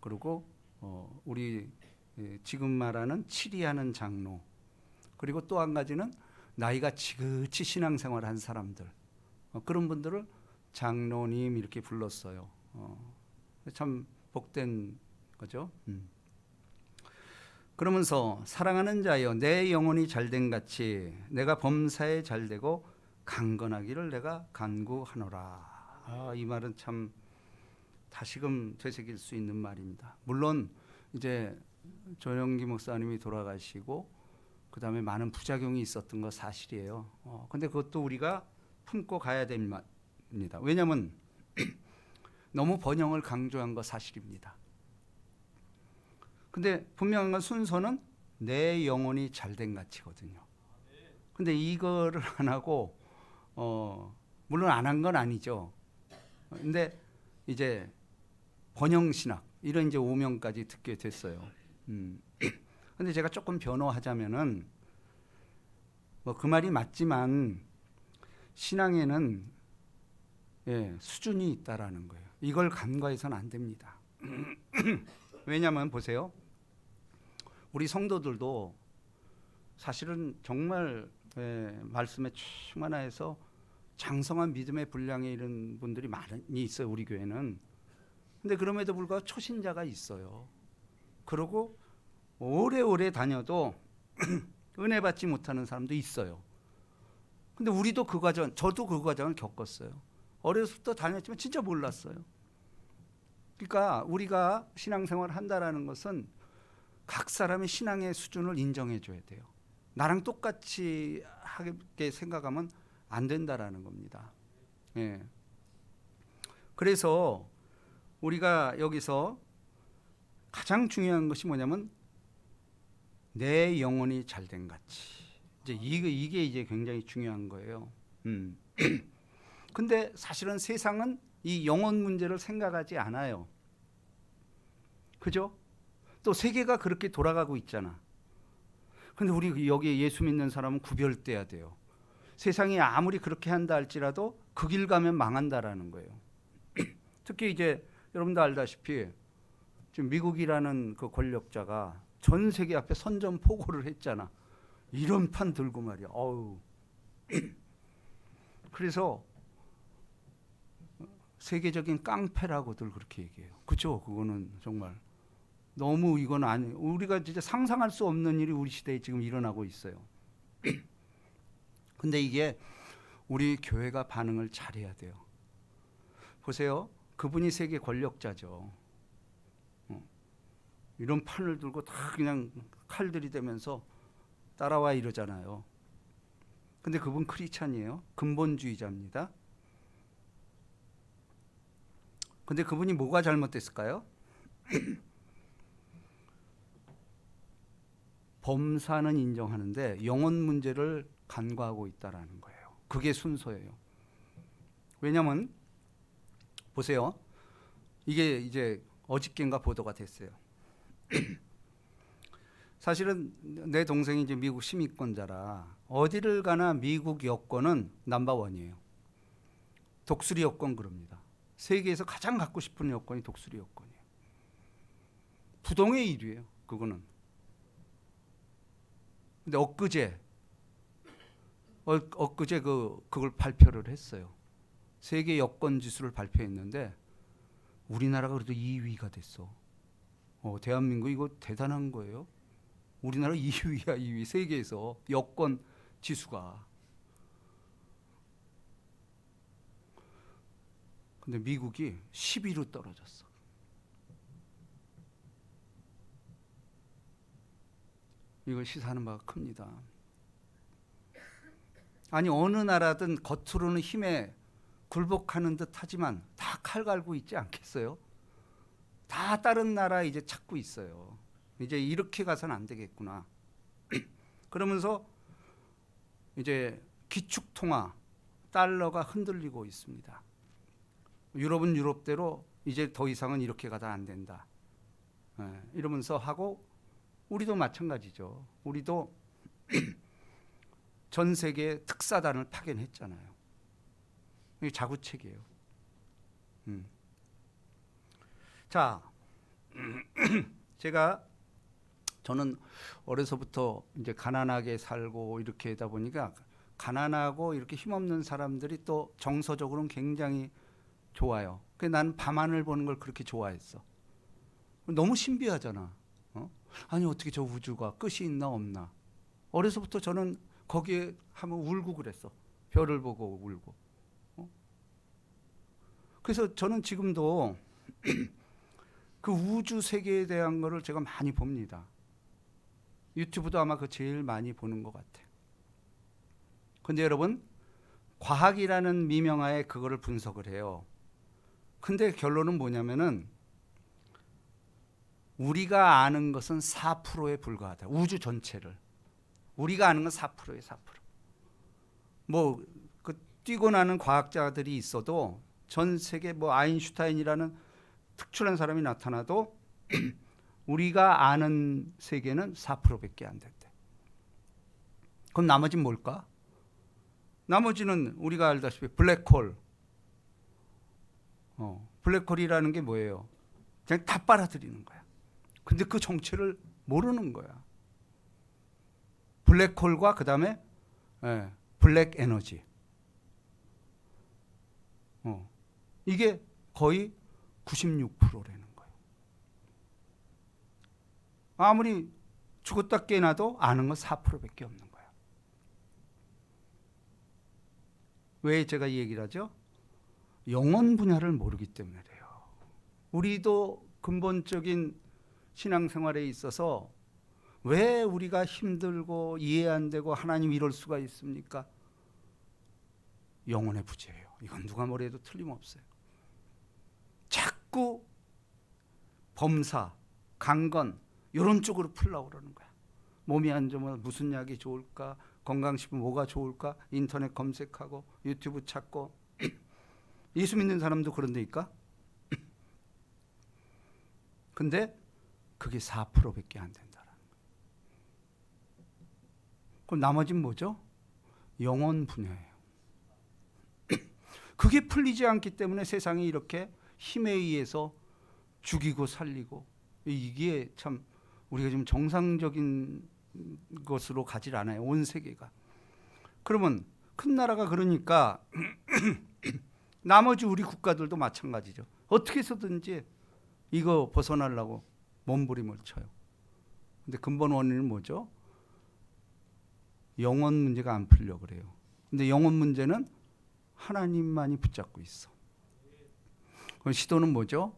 그리고 우리 지금 말하는 치리하는 장로, 그리고 또 한 가지는 나이가 지긋이 신앙생활을 한 사람들, 그런 분들을 장로님 이렇게 불렀어요. 참 복된 거죠. 그러면서 사랑하는 자여 내 영혼이 잘된 같이 내가 범사에 잘되고 강건하기를 내가 간구하노라. 이 말은 참 다시금 되새길 수 있는 말입니다. 물론 이제 조영기 목사님이 돌아가시고 그 다음에 많은 부작용이 있었던 거 사실이에요. 근데 그것도 우리가 품고 가야 됩니다. 왜냐하면 너무 번영을 강조한 거 사실입니다. 근데 분명한 건 순서는 내 영혼이 잘된 가치거든요. 근데 이거를 안 하고 물론 안 한 건 아니죠. 근데 이제 번영신학 이런 이제 오명까지 듣게 됐어요. 근데 제가 조금 변호하자면은 뭐 그 말이 맞지만 신앙에는 수준이 있다라는 거예요. 이걸 간과해서는 안 됩니다. 왜냐하면 보세요. 우리 성도들도 사실은 정말 말씀에 충만해서 장성한 믿음의 분량에 이른 분들이 많이 있어요. 우리 교회는. 근데 그럼에도 불구하고 초신자가 있어요. 그리고 오래오래 다녀도 은혜 받지 못하는 사람도 있어요. 근데 우리도 그 과정, 저도 그 과정을 겪었어요. 어렸을 때 다녔지만 진짜 몰랐어요. 그러니까 우리가 신앙생활을 한다라는 것은 각 사람의 신앙의 수준을 인정해 줘야 돼요. 나랑 똑같이 하게 생각하면 안 된다라는 겁니다. 그래서 우리가 여기서 가장 중요한 것이 뭐냐면 내 영혼이 잘된 가치. 이제 이게 이제 굉장히 중요한 거예요. 근데 사실은 세상은 이 영혼 문제를 생각하지 않아요. 그죠? 또 세계가 그렇게 돌아가고 있잖아. 근데 우리 여기 예수 믿는 사람은 구별돼야 돼요. 세상이 아무리 그렇게 한다 할지라도 그 길 가면 망한다라는 거예요. 특히 이제 여러분도 알다시피 지금 미국이라는 그 권력자가 전 세계 앞에 선전포고를 했잖아. 이런 판 들고 말이야. 어우. 그래서 세계적인 깡패라고들 그렇게 얘기해요. 그렇죠? 그거는 정말 너무 이건 아니. 우리가 진짜 상상할 수 없는 일이 우리 시대에 지금 일어나고 있어요. 근데 이게 우리 교회가 반응을 잘해야 돼요. 보세요. 그분이 세계 권력자죠. 이런 판을 들고 다 그냥 칼 들이대면서 따라와 이러잖아요. 근데 그분 크리스찬이에요. 근본주의자입니다. 근데 그분이 뭐가 잘못됐을까요? 범사는 인정하는데 영혼 문제를 간과하고 있다라는 거예요. 그게 순서예요. 왜냐하면 보세요. 이게 이제 어저께인가 보도가 됐어요. 사실은 내 동생이 이제 미국 시민권자라 어디를 가나 미국 여권은 넘버원이에요. 독수리 여권 그럽니다. 세계에서 가장 갖고 싶은 여권이 독수리 여권이에요. 부동의 1위예요. 그거는. 근데 엊그제 그걸 발표를 했어요. 세계 여권 지수를 발표했는데 우리나라가 그래도 2위가 됐어. 대한민국 이거 대단한 거예요. 우리나라 2위야 2위 세계에서 여권 지수가. 근데 미국이 10위로 떨어졌어. 이걸 시사하는 바가 큽니다. 아니 어느 나라든 겉으로는 힘에 굴복하는 듯 하지만 다 칼 갈고 있지 않겠어요? 다 다른 나라 이제 찾고 있어요. 이제 이렇게 가서는 안 되겠구나. 그러면서 이제 기축통화 달러가 흔들리고 있습니다. 유럽은 유럽대로 이제 더 이상은 이렇게 가다 안 된다. 이러면서 하고 우리도 마찬가지죠. 우리도 전 세계 특사단을 파견했잖아요. 이게 자구책이에요. 자, 저는 어려서부터 이제 가난하게 살고 이렇게 하다 보니까 가난하고 이렇게 힘없는 사람들이 또 정서적으로는 굉장히 좋아요. 그래서 나는 밤하늘 보는 걸 그렇게 좋아했어. 너무 신비하잖아. 아니 어떻게 저 우주가 끝이 있나 없나. 어려서부터 저는 거기에 하면 울고 그랬어. 별을 보고 울고. 그래서 저는 지금도 그 우주 세계에 대한 거를 제가 많이 봅니다. 유튜브도 아마 그 제일 많이 보는 것 같아요. 근데 여러분, 과학이라는 미명하에 그거를 분석을 해요. 근데 결론은 뭐냐면은 우리가 아는 것은 4%에 불과하다. 우주 전체를. 우리가 아는 건 4%예요, 4%. 뭐 그 뛰고 나는 과학자들이 있어도 전 세계 뭐 아인슈타인이라는 특출난 사람이 나타나도 우리가 아는 세계는 4%밖에 안 된대. 그럼 나머지는 뭘까? 나머지는 우리가 알다시피 블랙홀. 블랙홀이라는 게 뭐예요? 그냥 다 빨아들이는 거야. 근데 그 정체를 모르는 거야. 블랙홀과 그 다음에 블랙 에너지. 이게 거의 96%라는 거예요. 아무리 죽었다 깨나도 아는 건 4%밖에 없는 거야. 왜 제가 이 얘기를 하죠? 영혼 분야를 모르기 때문에 그래요. 우리도 근본적인 신앙생활에 있어서 왜 우리가 힘들고 이해 안 되고 하나님 이럴 수가 있습니까? 영혼의 부재예요. 이건 누가 뭐래도 틀림없어요. 자꾸 범사, 강건 이런 쪽으로 풀려고 그러는 거야. 몸이 안 좋으면 무슨 약이 좋을까? 건강식품 뭐가 좋을까? 인터넷 검색하고 유튜브 찾고 예수 믿는 사람도 그런데니까. 근데 그게 4%밖에 안 된다라는 거예요. 그럼 나머지는 뭐죠? 영혼 분야예요. 그게 풀리지 않기 때문에 세상이 이렇게 힘에 의해서 죽이고 살리고, 이게 참 우리가 지금 정상적인 것으로 가질 않아요. 온 세계가. 그러면 큰 나라가 그러니까 나머지 우리 국가들도 마찬가지죠. 어떻게 해서든지 이거 벗어나려고 몸부림을 쳐요. 근데 근본 원인은 뭐죠? 영혼 문제가 안 풀려 그래요. 근데 영혼 문제는 하나님만이 붙잡고 있어. 시도는 뭐죠?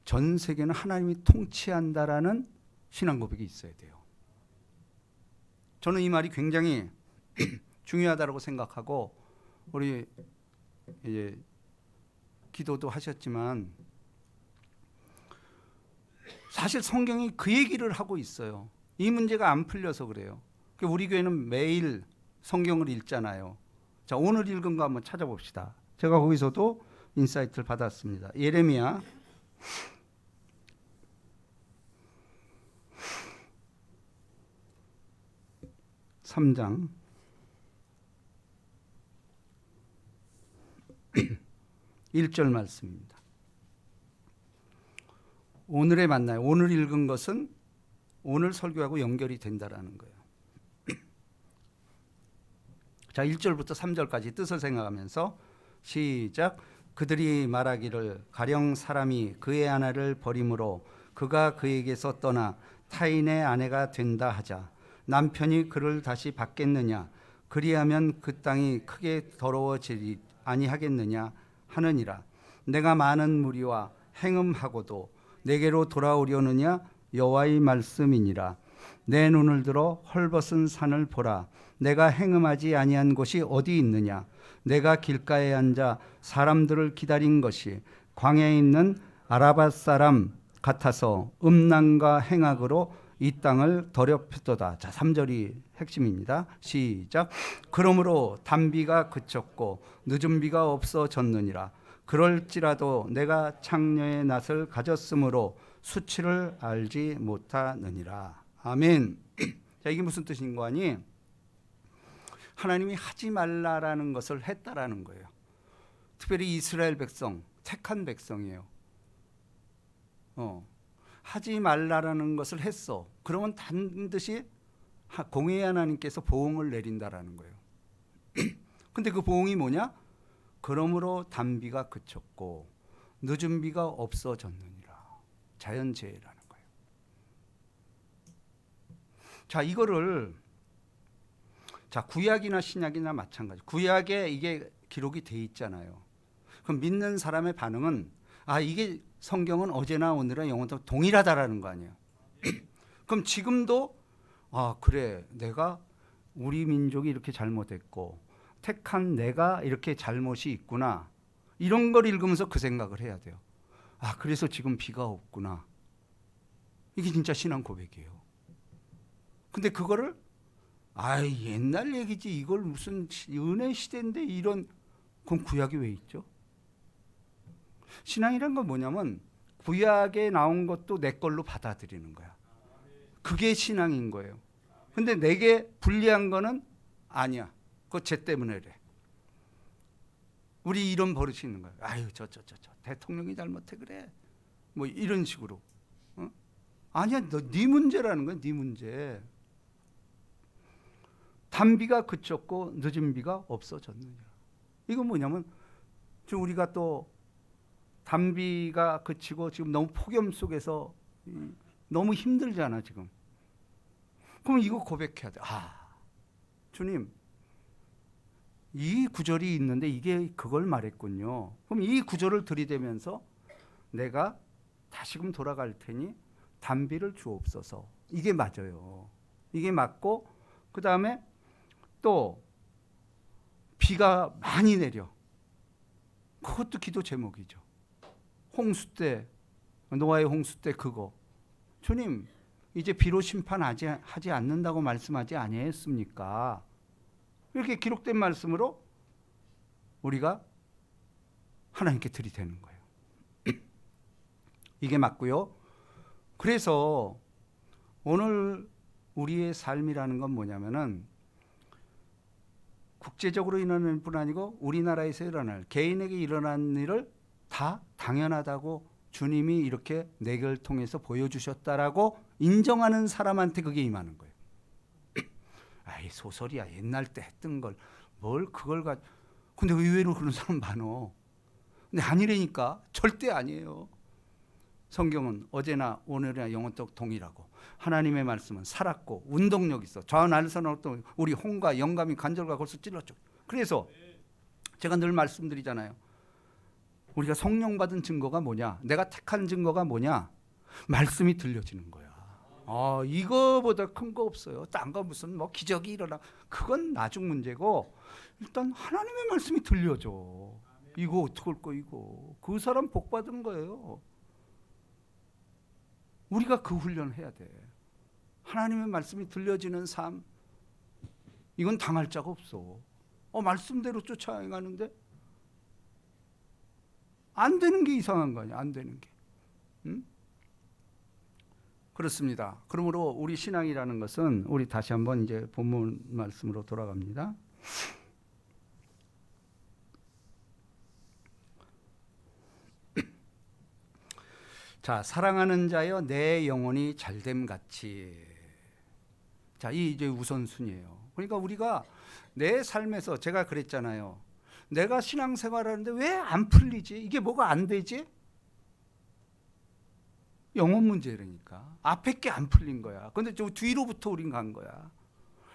전 세계는 하나님이 통치한다라는 신앙 고백이 있어야 돼요. 저는 이 말이 굉장히 중요하다고 생각하고, 우리 이제 기도도 하셨지만 사실 성경이 그 얘기를 하고 있어요. 이 문제가 안 풀려서 그래요. 우리 교회는 매일 성경을 읽잖아요. 자, 오늘 읽은 거 한번 찾아봅시다. 제가 거기서도 인사이트를 받았습니다. 예레미야 3장 1절 말씀입니다. 오늘에 만나요. 오늘 읽은 것은 오늘 설교하고 연결이 된다라는 거예요. 자, 1절부터 3절까지 뜻을 생각하면서 시작. 그들이 말하기를 가령 사람이 그의 아내를 버림으로 그가 그에게서 떠나 타인의 아내가 된다 하자. 남편이 그를 다시 받겠느냐? 그리하면 그 땅이 크게 더러워지리 아니하겠느냐 하느니라. 내가 많은 무리와 행음하고도 내게로 돌아오려느냐? 여호와의 말씀이니라. 내 눈을 들어 헐벗은 산을 보라. 내가 행음하지 아니한 곳이 어디 있느냐? 내가 길가에 앉아 사람들을 기다린 것이 광야에 있는 아라밧 사람 같아서 음란과 행악으로 이 땅을 더럽혔도다. 자, 3절이 핵심입니다. 시작. 그러므로 단비가 그쳤고 늦은 비가 없어졌느니라. 그럴지라도 내가 창녀의 낯을 가졌으므로 수치를 알지 못하느니라. 아멘. 자, 이게 무슨 뜻인 거 아니? 하나님이 하지 말라라는 것을 했다라는 거예요. 특별히 이스라엘 백성, 택한 백성이에요. 하지 말라라는 것을 했어. 그러면 반드시 공의 하나님께서 보응을 내린다라는 거예요. 근데 그 보응이 뭐냐? 그러므로 단비가 그쳤고 늦은 비가 없어졌느니라. 자연재해라는 거예요. 자, 이거를 구약이나 신약이나 마찬가지. 구약에 이게 기록이 돼 있잖아요. 그럼 믿는 사람의 반응은 이게 성경은 어제나 오늘이나 영원토록 동일하다라는 거 아니에요. 그럼 지금도 그래, 내가 우리 민족이 이렇게 잘못했고 택한 내가 이렇게 잘못이 있구나. 이런 걸 읽으면서 그 생각을 해야 돼요. 그래서 지금 비가 없구나. 이게 진짜 신앙 고백이에요. 근데 그거를 옛날 얘기지, 이걸 무슨 은혜 시대인데 이런, 그럼 구약이 왜 있죠? 신앙이란 건 뭐냐면 구약에 나온 것도 내 걸로 받아들이는 거야. 그게 신앙인 거예요. 근데 내게 불리한 거는 아니야. 그거 쟤 때문에 그래. 우리 이런 버릇이 있는 거야. 저 대통령이 잘못해 그래. 뭐 이런 식으로. 아니야, 네 문제라는 거야. 네 문제. 단비가 그쳤고 늦은 비가 없어졌느냐. 이건 뭐냐면 지금 우리가 또 단비가 그치고 지금 너무 폭염 속에서 너무 힘들잖아 지금. 그럼 이거 고백해야 돼. 주님, 이 구절이 있는데 이게 그걸 말했군요. 그럼 이 구절을 들이대면서 내가 다시금 돌아갈 테니 단비를 주옵소서. 이게 맞아요. 이게 맞고, 그 다음에 또 비가 많이 내려. 그것도 기도 제목이죠. 홍수 때, 노아의 홍수 때 그거. 주님, 이제 비로 심판하지 않는다고 말씀하지 아니했습니까? 이렇게 기록된 말씀으로 우리가 하나님께 들이대는 거예요. 이게 맞고요. 그래서 오늘 우리의 삶이라는 건 뭐냐면은 국제적으로 일어나는 뿐 아니고 우리나라에서 일어날, 개인에게 일어난 일을 다 당연하다고 주님이 이렇게 내걸 통해서 보여주셨다라고 인정하는 사람한테 그게 임하는 거예요. 소설이야, 옛날 때 했던 걸 뭘 그걸 근데 의외로 그런 사람 많어. 근데 아니라니까. 절대 아니에요. 성경은 어제나 오늘이나 영원토록 동일하고 하나님의 말씀은 살았고 운동력 있어. 좌우날선 우리 혼과 영감이 간절과 골수 찔렀죠. 그래서 제가 늘 말씀드리잖아요. 우리가 성령 받은 증거가 뭐냐? 내가 택한 증거가 뭐냐? 말씀이 들려지는 거야. 이거보다 큰 거 없어요. 딴 거 무슨 뭐 기적이 일어나. 그건 나중 문제고 일단 하나님의 말씀이 들려져. 이거 어떡할 거 이거. 그 사람 복 받은 거예요. 우리가 그 훈련을 해야 돼. 하나님의 말씀이 들려지는 삶. 이건 당할 자가 없어. 말씀대로 쫓아가는데 안 되는 게 이상한 거 아니야. 안 되는 게. 응? 그렇습니다. 그러므로 우리 신앙이라는 것은 우리 다시 한번 이제 본문 말씀으로 돌아갑니다. 자, 사랑하는 자여 내 영혼이 잘됨 같이. 자, 이 이제 우선순위예요. 그러니까 우리가 내 삶에서 제가 그랬잖아요. 내가 신앙생활하는데 왜 안 풀리지? 이게 뭐가 안 되지? 영혼 문제라니까. 앞에 게 안 풀린 거야. 근데 저 뒤로부터 우린 간 거야.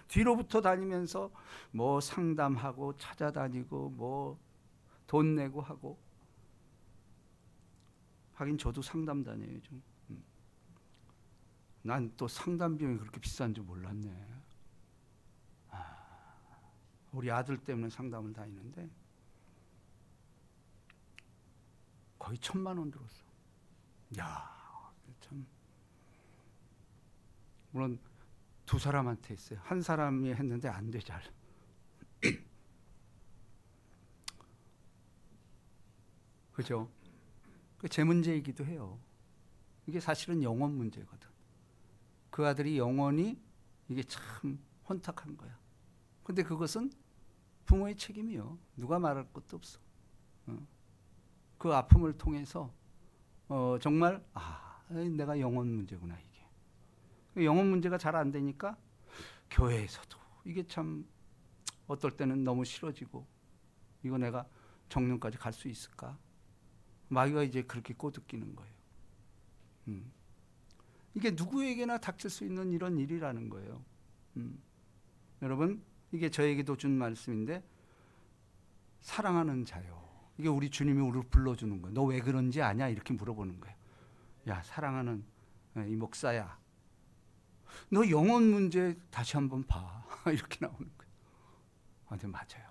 뒤로부터 다니면서 뭐 상담하고 찾아다니고 뭐 돈 내고 하고. 하긴 저도 상담 다녀요 좀. 난 또 상담 비용이 그렇게 비싼 줄 몰랐네. 우리 아들 때문에 상담을 다니는데 거의 1,000만 원 들었어. 야, 참. 물론 두 사람한테 했어요. 한 사람이 했는데 안 돼 잘. 그죠? 제 문제이기도 해요. 이게 사실은 영혼 문제거든. 그 아들이 영혼이 이게 참 혼탁한 거야. 근데 그것은 부모의 책임이요. 누가 말할 것도 없어. 그 아픔을 통해서 정말 에이, 내가 영혼 문제구나 이게. 영혼 문제가 잘 안 되니까 교회에서도 이게 참 어떨 때는 너무 싫어지고 이거 내가 정년까지 갈 수 있을까? 마귀가 이제 그렇게 꼬드기는 거예요. 이게 누구에게나 닥칠 수 있는 이런 일이라는 거예요. 여러분, 이게 저에게도 준 말씀인데 사랑하는 자요. 이게 우리 주님이 우리를 불러주는 거예요. 너 왜 그런지 아냐? 이렇게 물어보는 거예요. 야, 사랑하는 이 목사야, 너 영혼 문제 다시 한번 봐. 이렇게 나오는 거예요. 네, 맞아요.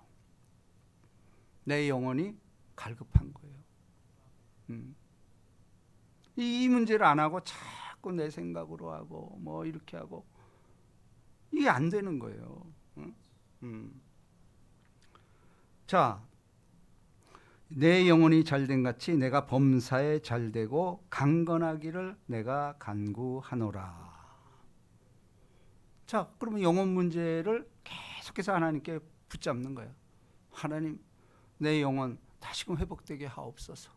내 영혼이 갈급한 거예요. 이 문제를 안 하고 자꾸 내 생각으로 하고 뭐 이렇게 하고 이게 안 되는 거예요. 자, 내 영혼이 잘된 같이 내가 범사에 잘되고 강건하기를 내가 간구하노라. 자, 그러면 영혼 문제를 계속해서 하나님께 붙잡는 거예요. 하나님, 내 영혼 다시금 회복되게 하옵소서.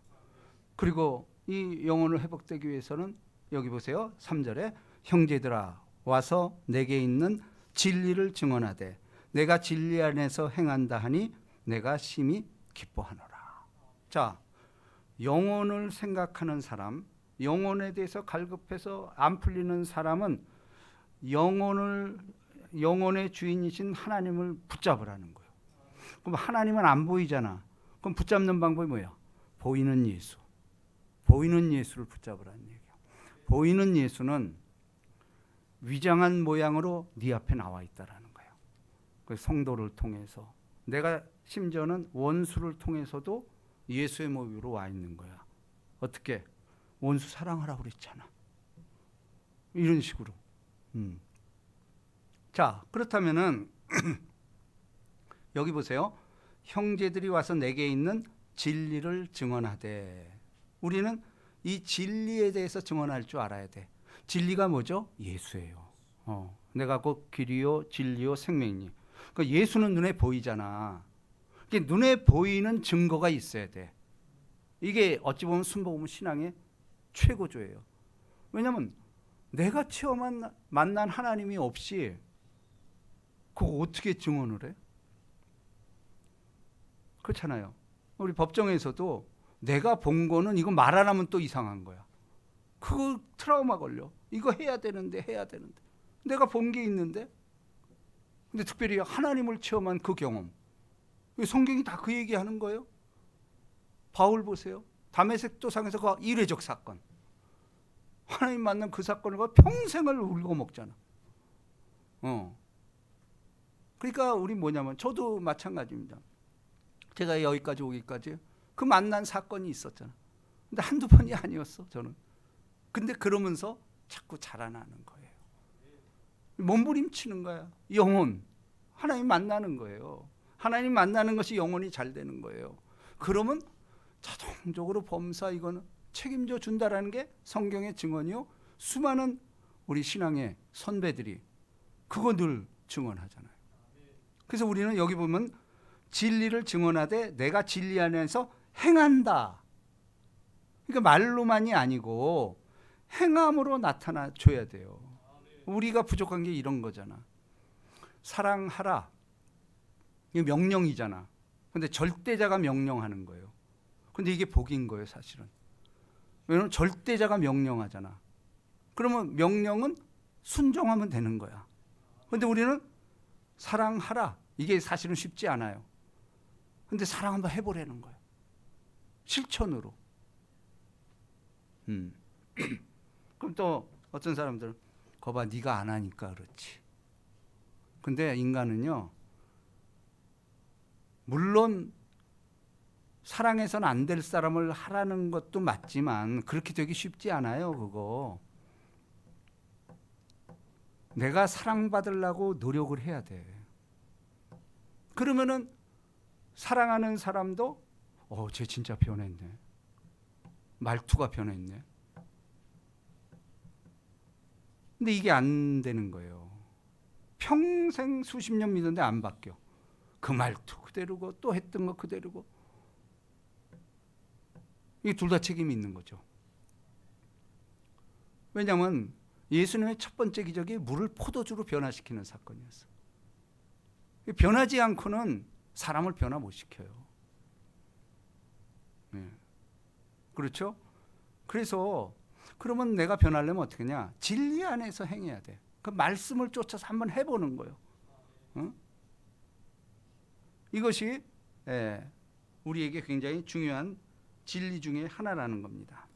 그리고 이 영혼을 회복되기 위해서는 여기 보세요. 3절에 형제들아 와서 내게 있는 진리를 증언하되 내가 진리 안에서 행한다 하니 내가 심히 기뻐하노라. 자, 영혼을 생각하는 사람, 영혼에 대해서 갈급해서 안 풀리는 사람은 영혼의 주인이신 하나님을 붙잡으라는 거예요. 그럼 하나님은 안 보이잖아. 그럼 붙잡는 방법이 뭐야? 보이는 예수. 보이는 예수를 붙잡으라는 얘기예요. 보이는 예수는 위장한 모양으로 네 앞에 나와 있다라는 거예요. 그 성도를 통해서, 내가 심지어는 원수를 통해서도 예수의 모습으로 와 있는 거야. 어떻게? 원수 사랑하라고 그랬잖아. 이런 식으로. 자, 그렇다면은 여기 보세요. 형제들이 와서 내게 있는 진리를 증언하되, 우리는 이 진리에 대해서 증언할 줄 알아야 돼. 진리가 뭐죠? 예수예요. 내가 곧 길이요 진리요 생명이니. 그러니까 예수는 눈에 보이잖아. 눈에 보이는 증거가 있어야 돼. 이게 어찌 보면 순복음 신앙의 최고조예요. 왜냐하면 내가 체험한 만난 하나님이 없이 그거 어떻게 증언을 해? 그렇잖아요. 우리 법정에서도 내가 본 거는 이거 말 안 하면 또 이상한 거야. 그거 트라우마 걸려. 이거 해야 되는데. 내가 본 게 있는데. 근데 특별히 하나님을 체험한 그 경험. 성경이 다 그 얘기하는 거예요. 바울 보세요. 다메섹 도상에서 그 이례적 사건. 하나님 만난 그 사건을 평생을 울고 먹잖아. 그러니까 우리 뭐냐면 저도 마찬가지입니다. 제가 여기까지 오기까지 그 만난 사건이 있었잖아. 근데 한두 번이 아니었어, 저는. 근데 그러면서 자꾸 자라나는 거예요. 몸부림치는 거야. 영혼. 하나님 만나는 거예요. 하나님 만나는 것이 영혼이 잘 되는 거예요. 그러면 자동적으로 범사 이거는 책임져 준다라는 게 성경의 증언이요. 수많은 우리 신앙의 선배들이 그거 늘 증언하잖아요. 그래서 우리는 여기 보면 진리를 증언하되 내가 진리 안에서 행한다. 그러니까 말로만이 아니고 행함으로 나타나 줘야 돼요. 우리가 부족한 게 이런 거잖아. 사랑하라. 이게 명령이잖아. 근데 절대자가 명령하는 거예요. 근데 이게 복인 거예요, 사실은. 왜냐하면 절대자가 명령하잖아. 그러면 명령은 순종하면 되는 거야. 근데 우리는 사랑하라. 이게 사실은 쉽지 않아요. 근데 사랑 한번 해보라는 거예요. 실천으로. 그럼 또 어떤 사람들은 거봐 네가 안 하니까 그렇지. 근데 인간은요, 물론 사랑해서는 안 될 사람을 하라는 것도 맞지만 그렇게 되기 쉽지 않아요. 그거 내가 사랑받으려고 노력을 해야 돼. 그러면은 사랑하는 사람도 쟤 진짜 변했네. 말투가 변했네. 근데 이게 안 되는 거예요. 평생 수십 년 믿었는데 안 바뀌어. 그 말투 그대로고 또 했던 거 그대로고. 이게 둘 다 책임이 있는 거죠. 왜냐하면 예수님의 첫 번째 기적이 물을 포도주로 변화시키는 사건이었어. 변하지 않고는 사람을 변화 못 시켜요. 네. 그렇죠? 그래서 그러면 내가 변하려면 어떻게 하냐? 진리 안에서 행해야 돼. 그 말씀을 쫓아서 한번 해보는 거예요. 응? 이것이 우리에게 굉장히 중요한 진리 중에 하나라는 겁니다.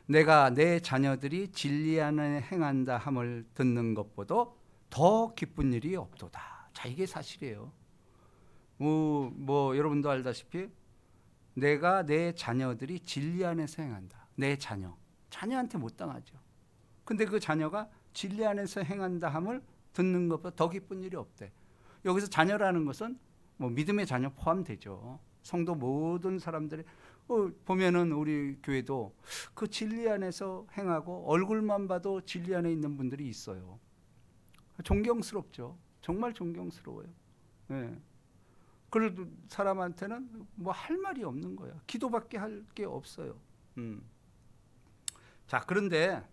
내가 내 자녀들이 진리 안에 행한다 함을 듣는 것보다 더 기쁜 일이 없도다. 자, 이게 사실이에요. 뭐 여러분도 알다시피 내가 내 자녀들이 진리 안에서 행한다. 내 자녀한테 못 당하죠. 근데 그 자녀가 진리 안에서 행한다 함을 듣는 것보다 더 기쁜 일이 없대. 여기서 자녀라는 것은 뭐 믿음의 자녀 포함되죠. 성도 모든 사람들이 보면은 우리 교회도 그 진리 안에서 행하고 얼굴만 봐도 진리 안에 있는 분들이 있어요. 존경스럽죠. 정말 존경스러워요. 네. 그래도 사람한테는 뭐 할 말이 없는 거야. 기도밖에 할 게 없어요. 자, 그런데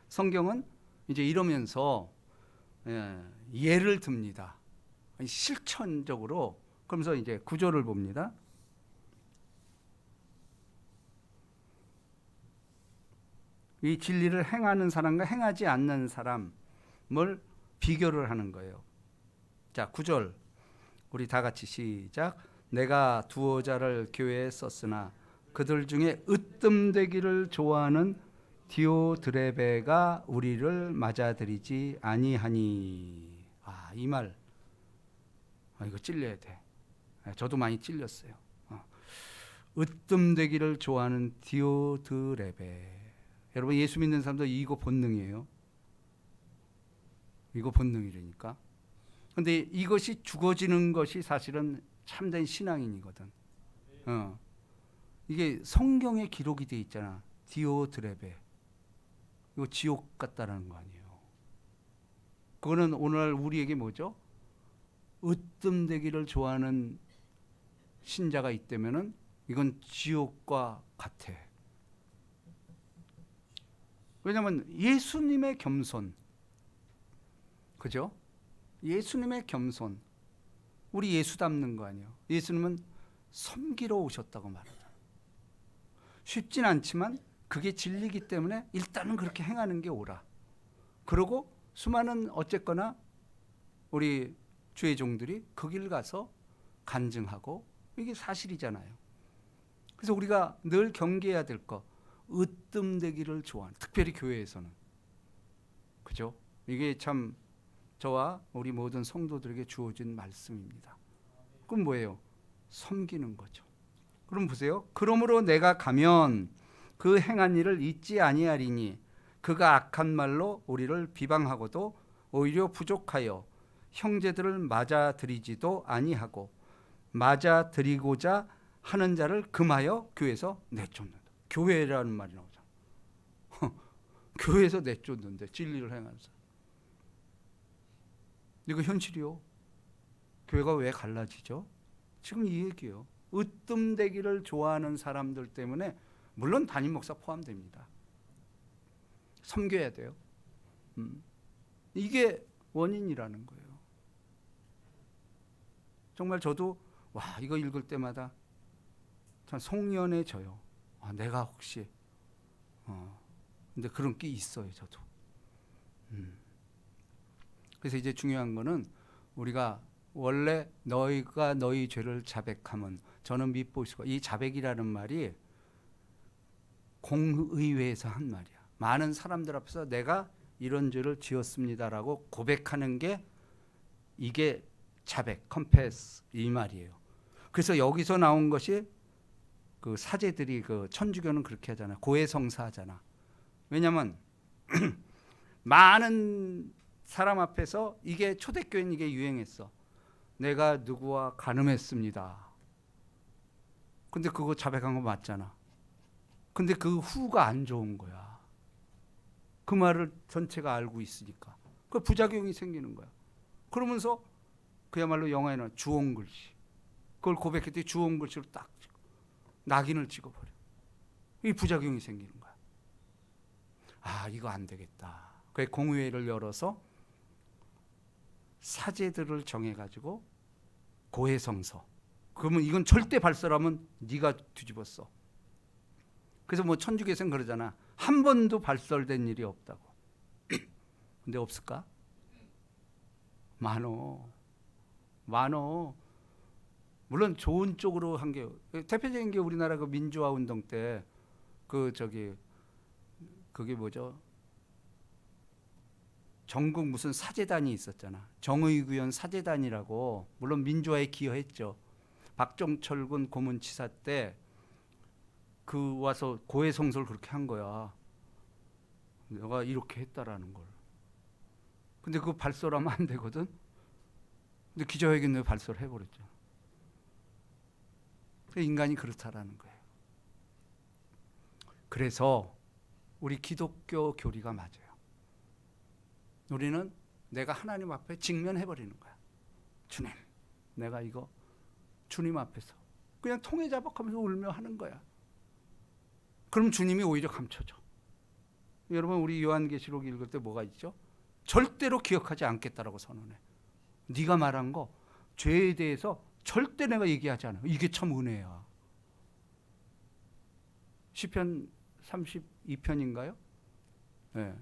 성경은 이제 이러면서 예를 듭니다. 실천적으로. 그러면서 이제 구절을 봅니다. 이 진리를 행하는 사람과 행하지 않는 사람을 비교를 하는 거예요. 자, 9절 우리 다 같이 시작. 내가 두어 자를 교회에 썼으나 그들 중에 으뜸되기를 좋아하는 디오드레베가 우리를 맞아들이지 아니하니. 이 말 이거 찔려야 돼. 저도 많이 찔렸어요. 으뜸되기를 좋아하는 디오드레베. 여러분, 예수 믿는 사람도 이거 본능이에요. 이거 본능이라니까. 근데 이것이 죽어지는 것이 사실은 참된 신앙인이거든. 이게 성경에 기록이 돼 있잖아. 디오드레베. 이거 지옥 같다라는 거 아니에요. 그거는 오늘 우리에게 뭐죠? 으뜸되기를 좋아하는 신자가 있다면은 이건 지옥과 같아. 왜냐하면 예수님의 겸손, 그죠? 예수님의 겸손, 우리 예수 닮는 거 아니에요. 예수님은 섬기러 오셨다고 말하잖아요. 쉽진 않지만 그게 진리이기 때문에 일단은 그렇게 행하는 게 옳아. 그리고 수많은 어쨌거나 우리 주의 종들이 그 길 가서 간증하고 이게 사실이잖아요. 그래서 우리가 늘 경계해야 될 거, 으뜸되기를 좋아하는, 특별히 교회에서는. 그죠? 이게 참 저와 우리 모든 성도들에게 주어진 말씀입니다. 그럼 뭐예요? 섬기는 거죠. 그럼 보세요. 그러므로 내가 가면 그 행한 일을 잊지 아니하리니 그가 악한 말로 우리를 비방하고도 오히려 부족하여 형제들을 맞아들이지도 아니하고 맞아들이고자 하는 자를 금하여 교회에서 내쫓는다. 교회라는 말이 나오잖아. 교회에서 내쫓는데 진리를 행하면서. 이거 현실이요. 교회가 왜 갈라지죠? 지금 이 얘기예요. 으뜸되기를 좋아하는 사람들 때문에, 물론 담임 목사 포함됩니다. 섬겨야 돼요. 이게 원인이라는 거예요. 정말 저도 이거 읽을 때마다 참 송연해져요. 내가 혹시 근데 그런 게 있어요, 저도. 그래서 이제 중요한 거는 우리가 원래 너희가 너희 죄를 자백하면 저는 밉보시고, 이 자백이라는 말이 공의회에서 한 말이야. 많은 사람들 앞에서 내가 이런 죄를 지었습니다라고 고백하는 게 이게 자백, confess 이 말이에요. 그래서 여기서 나온 것이 그 사제들이 그 천주교는 그렇게 하잖아. 고해성사 하잖아. 왜냐하면 많은 사람 앞에서 이게 초대교회는 이게 유행했어. 내가 누구와 간음했습니다. 근데 그거 자백한 거 맞잖아. 근데 그 후가 안 좋은 거야. 그 말을 전체가 알고 있으니까. 그 부작용이 생기는 거야. 그러면서 그야말로 영화에는 주홍글씨. 그걸 고백했더니 주홍글씨로 딱 찍어. 낙인을 찍어버려. 이 부작용이 생기는 거야. 이거 안 되겠다. 그 공의회를 열어서 사제들을 정해가지고 고해성서. 그러면 이건 절대 발설하면 네가 뒤집었어. 그래서 뭐 천주교에서는 그러잖아. 한 번도 발설된 일이 없다고. 근데 없을까? 많어. 물론 좋은 쪽으로 한 게 대표적인 게 우리나라 그 민주화 운동 때 그게 뭐죠? 전국 무슨 사제단이 있었잖아. 정의구현 사제단이라고. 물론 민주화에 기여했죠. 박종철 군 고문치사 때 그 와서 고해성서를 그렇게 한 거야. 내가 이렇게 했다라는 걸. 근데 그거 발설하면 안 되거든. 근데 기자회견에 발설해버렸죠. 인간이 그렇다라는 거예요. 그래서 우리 기독교 교리가 맞아요. 우리는 내가 하나님 앞에 직면해버리는 거야. 주님, 내가 이거 주님 앞에서 그냥 통회자박하면서 울며 하는 거야. 그럼 주님이 오히려 감춰줘. 여러분 우리 요한계시록 읽을 때 뭐가 있죠? 절대로 기억하지 않겠다라고 선언해. 네가 말한 거 죄에 대해서 절대 내가 얘기하지 않아. 이게 참 은혜야. 시편 32편인가요? 네.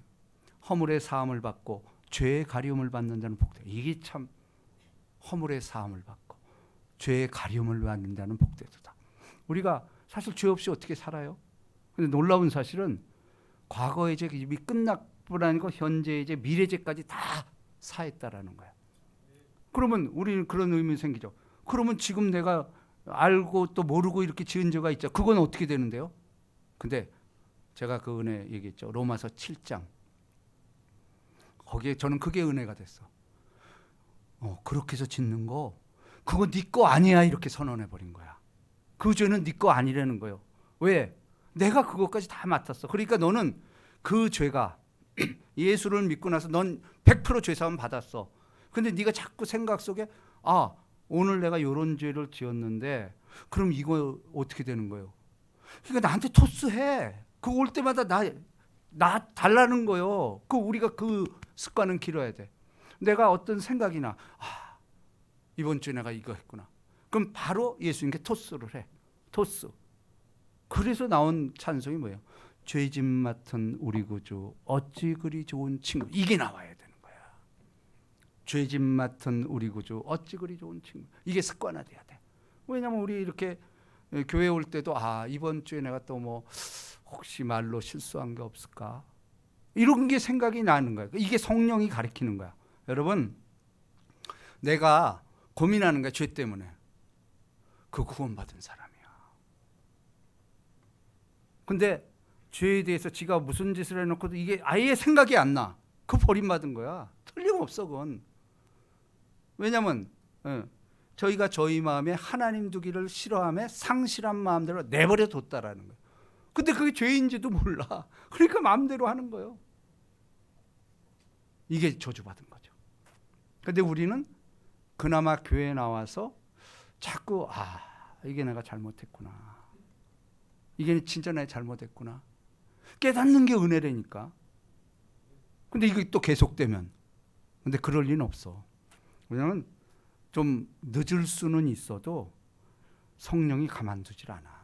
허물의 사함을 받고 죄의 가리움을 받는 자는 복되다. 이게 참 허물의 사함을 받고 죄의 가리움을 받는 자는 복되도다. 우리가 사실 죄 없이 어떻게 살아요? 근데 놀라운 사실은 과거의 죄 이미 끝났뿐 아니고 현재의 죄, 미래 죄까지 다 사했다라는 거야. 그러면 우리는 그런 의문이 생기죠. 그러면 지금 내가 알고 또 모르고 이렇게 지은 죄가 있죠. 그건 어떻게 되는데요? 근데 제가 그 은혜 얘기했죠. 로마서 7장. 거기에 저는 그게 은혜가 됐어. 그렇게 해서 짓는 거 그거 네 거 아니야 이렇게 선언해 버린 거야. 그 죄는 네 거 아니라는 거예요. 왜? 내가 그것까지 다 맡았어. 그러니까 너는 그 죄가 예수를 믿고 나서 넌 100% 죄사함 받았어. 근데 네가 자꾸 생각 속에 오늘 내가 이런 죄를 지었는데 그럼 이거 어떻게 되는 거예요? 그러니까 나한테 토스해. 그 올 때마다 나 달라는 거예요. 우리가 그 습관은 길어야 돼. 내가 어떤 생각이나 이번 주에 내가 이거 했구나. 그럼 바로 예수님께 토스를 해. 토스. 그래서 나온 찬송이 뭐예요? 죄짐 맡은 우리 구주 어찌 그리 좋은 친구. 이게 나와야 되는 거야. 죄짐 맡은 우리 구주 어찌 그리 좋은 친구. 이게 습관화돼야 돼. 왜냐하면 우리 이렇게 교회 올 때도 이번 주에 내가 또 뭐 혹시 말로 실수한 게 없을까? 이런 게 생각이 나는 거야. 이게 성령이 가르치는 거야. 여러분, 내가 고민하는 거야. 죄 때문에. 그 구원받은 사람이야. 근데 죄에 대해서 지가 무슨 짓을 해놓고도 이게 아예 생각이 안 나. 그 버림받은 거야. 틀림없어 그건. 왜냐하면 저희가 저희 마음에 하나님 두기를 싫어함에 상실한 마음대로 내버려 뒀다라는 거예요. 근데 그게 죄인지도 몰라. 그러니까 마음대로 하는 거예요. 이게 저주받은 거죠. 근데 우리는 그나마 교회에 나와서 자꾸 이게 내가 잘못했구나. 이게 진짜 내가 잘못했구나. 깨닫는 게 은혜라니까. 근데 이게 또 계속되면. 근데 그럴 리는 없어. 왜냐하면 좀 늦을 수는 있어도 성령이 가만두질 않아.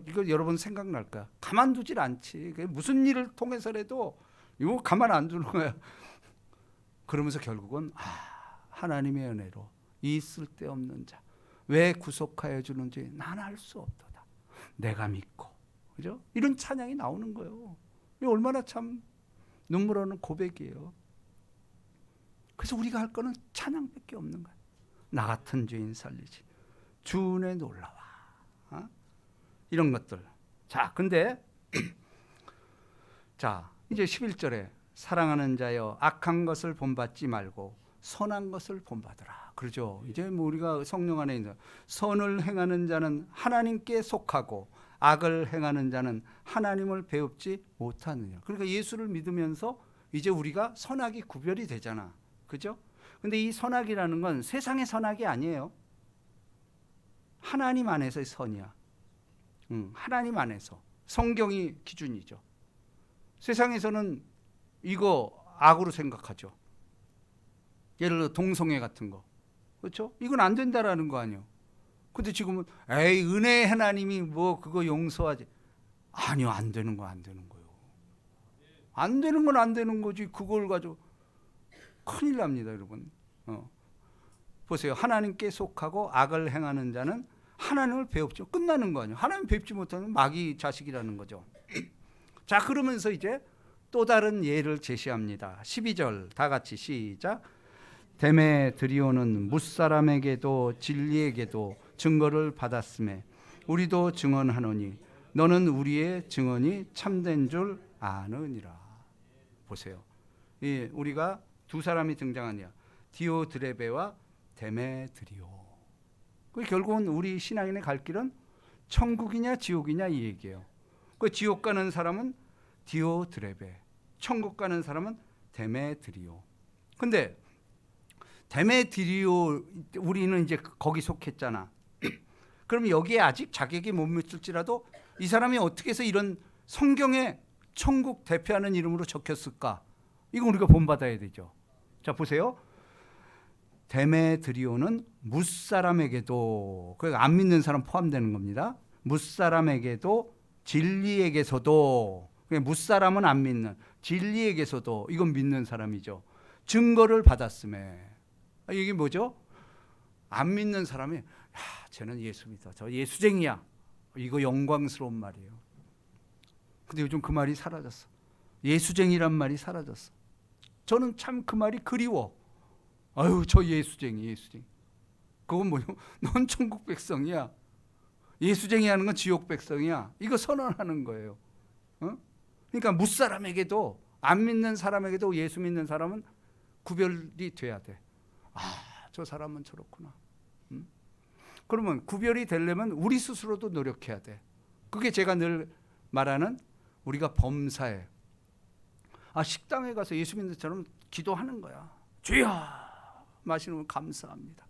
이거 여러분 생각날 거야. 가만두질 않지. 무슨 일을 통해서라도 이거 가만 안 두는 거야. 그러면서 결국은 하나님의 은혜로 이 쓸데없는 자 왜 구속하여 주는지 난 알 수 없도다. 내가 믿고. 그죠? 이런 찬양이 나오는 거예요. 이게 얼마나 참 눈물 어는 고백이에요. 그래서 우리가 할 거는 찬양밖에 없는 거야. 나 같은 죄인 살리지. 주 은혜 놀라와. 이런 것들. 자, 근데 자, 이제 11절에 사랑하는 자여 악한 것을 본받지 말고 선한 것을 본받으라. 그러죠. 이제 뭐 우리가 성령 안에 있는 선을 행하는 자는 하나님께 속하고 악을 행하는 자는 하나님을 배웁지 못하느냐. 그러니까 예수를 믿으면서 이제 우리가 선악이 구별이 되잖아. 그죠? 근데 이 선악이라는 건 세상의 선악이 아니에요. 하나님 안에서의 선이야. 하나님 안에서. 성경이 기준이죠. 세상에서는 이거 악으로 생각하죠. 예를 들어 동성애 같은 거, 그렇죠? 이건 안 된다라는 거 아니에요. 근데 지금은 에이 은혜의 하나님이 뭐 그거 용서하지. 아니요, 안 되는 거 안 되는 거예요. 안 되는 건 안 되는 거지. 그걸 가지고 큰일 납니다, 여러분. 보세요. 하나님께 속하고 악을 행하는 자는 하나님을 배웁죠. 끝나는 거 아니에요. 하나님 뵙지 못하는 마귀 자식이라는 거죠. 자, 그러면서 이제 또 다른 예를 제시합니다. 12절 다 같이 시작. 데메드리오는 뭇사람에게도 진리에게도 증거를 받았음에 우리도 증언하노니 너는 우리의 증언이 참된 줄 아느니라. 보세요. 우리가 두 사람이 등장하냐, 디오드레베와 데메드리오. 결국은 우리 신앙인의 갈 길은 천국이냐 지옥이냐 이 얘기예요. 그 지옥 가는 사람은 디오드레베, 천국 가는 사람은 데메드리오. 근데 데메드리오 우리는 이제 거기 속했잖아. 그럼 여기에 아직 자격이 못 묻을지라도 이 사람이 어떻게 해서 이런 성경에 천국 대표하는 이름으로 적혔을까? 이거 우리가 본받아야 되죠. 자, 보세요. 데메드리오는 뭇사람에게도, 그러니까 안 믿는 사람 포함되는 겁니다. 뭇사람에게도 진리에게서도, 뭇사람은 안 믿는, 진리에게서도, 이건 믿는 사람이죠. 증거를 받았음에. 이게 뭐죠? 안 믿는 사람이 쟤는 예수 믿어, 저 예수쟁이야, 이거 영광스러운 말이에요. 근데 요즘 그 말이 사라졌어. 예수쟁이란 말이 사라졌어. 저는 참 그 말이 그리워. 아유, 저 예수쟁이. 그건 뭐요? 넌 천국 백성이야. 예수쟁이 하는 건 지옥 백성이야. 이거 선언하는 거예요. 그러니까 뭇사람에게도, 안 믿는 사람에게도 예수 믿는 사람은 구별이 돼야 돼. 저 사람은 저렇구나. 그러면 구별이 되려면 우리 스스로도 노력해야 돼. 그게 제가 늘 말하는, 우리가 범사에, 식당에 가서 예수 믿는 사람은 기도하는 거야. 주여 마시는 걸 감사합니다.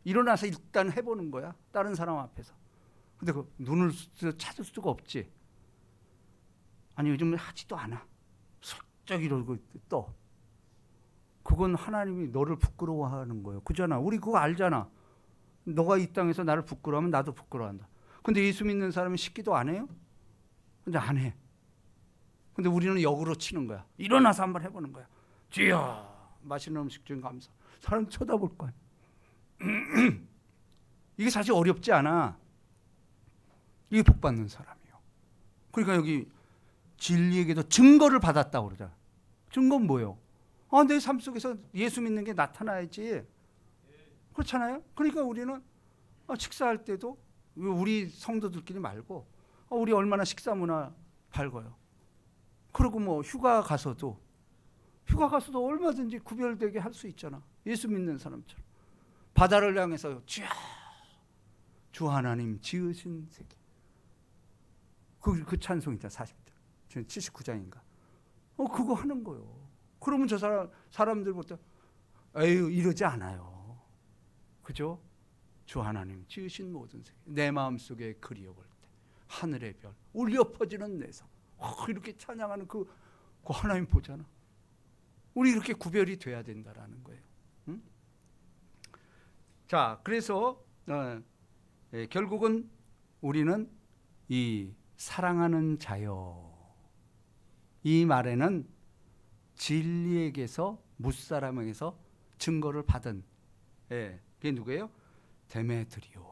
일어나서 일단 해보는 거야, 다른 사람 앞에서. 근데 그 눈을 찾을 수가 없지. 아니, 요즘 하지도 않아. 슬쩍 이러고 떠. 그건 하나님이 너를 부끄러워하는 거예요. 그잖아. 우리 그거 알잖아. 너가 이 땅에서 나를 부끄러워하면 나도 부끄러워한다. 근데 예수 믿는 사람이 식기도 안 해요? 근데 안 해. 근데 우리는 역으로 치는 거야. 일어나서 한번 해보는 거야. 주여 맛있는 음식 좀 감사. 사람 쳐다볼 거야. 이게 사실 어렵지 않아. 이게 복 받는 사람이에요. 그러니까 여기 진리에게도 증거를 받았다고 그러잖아. 증거는 뭐예요? 내 삶 속에서 예수 믿는 게 나타나야지. 그렇잖아요. 그러니까 우리는 식사할 때도 우리 성도들끼리 말고 우리 얼마나 식사 문화 밝아요. 그리고 뭐 휴가 가서도 얼마든지 구별되게 할 수 있잖아. 예수 믿는 사람처럼. 바다를 향해서 주 하나님 지으신 세계. 그 찬송 있잖아. 40절. 79장인가. 그거 하는 거예요. 그러면 저 사람들부터 에휴 이러지 않아요. 그죠? 주 하나님 지으신 모든 세계. 내 마음속에 그리워볼 때 하늘의 별 울려 퍼지는 내성. 이렇게 찬양하는 그 하나님 보잖아. 우리 이렇게 구별이 돼야 된다라는 거예요. 응? 자, 그래서 결국은 우리는 이 사랑하는 자여, 이 말에는 진리에게서, 뭇사람에게서 증거를 받은, 그게 누구예요? 데메드리오.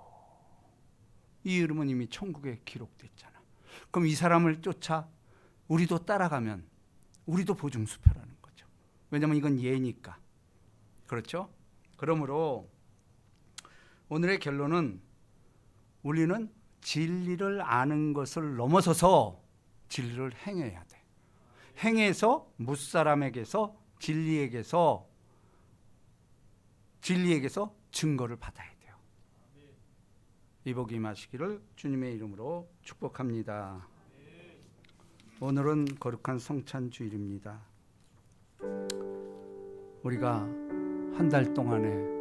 이 이름은 이미 천국에 기록됐잖아. 그럼 이 사람을 쫓아 우리도 따라가면 우리도 보증수표라는 거죠. 왜냐하면 이건 예니까. 그렇죠? 그러므로 오늘의 결론은, 우리는 진리를 아는 것을 넘어서서 진리를 행해야 돼. 행해서 뭇사람에게서, 진리에게서 증거를 받아야 돼요. 이 복이 임하시기를 주님의 이름으로 축복합니다. 오늘은 거룩한 성찬주일입니다. 우리가 한 달 동안에